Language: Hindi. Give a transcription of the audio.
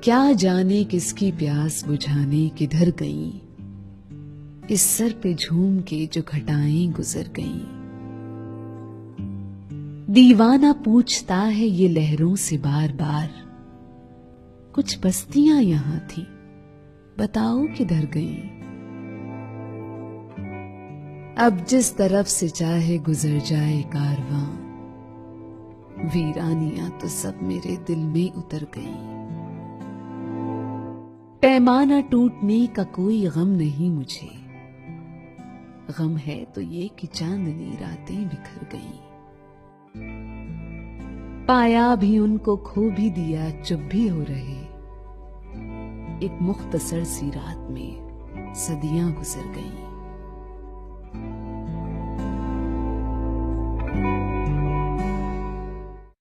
क्या जाने किसकी प्यास बुझाने किधर गईं, इस सर पे झूम के जो घटाएं गुजर गईं। दीवाना पूछता है ये लहरों से बार बार, कुछ बस्तियां यहां थी बताओ किधर गईं। अब जिस तरफ से चाहे गुजर जाए कारवां, वीरानियां तो सब मेरे दिल में उतर गईं। पैमाना टूटने का कोई गम नहीं मुझे, गम है तो ये कि चांदनी रातें बिखर गईं। पाया भी उनको, खो भी दिया, चुप भी हो रहे। एक मुख्तसर सी रात में सदियां गुजर गईं।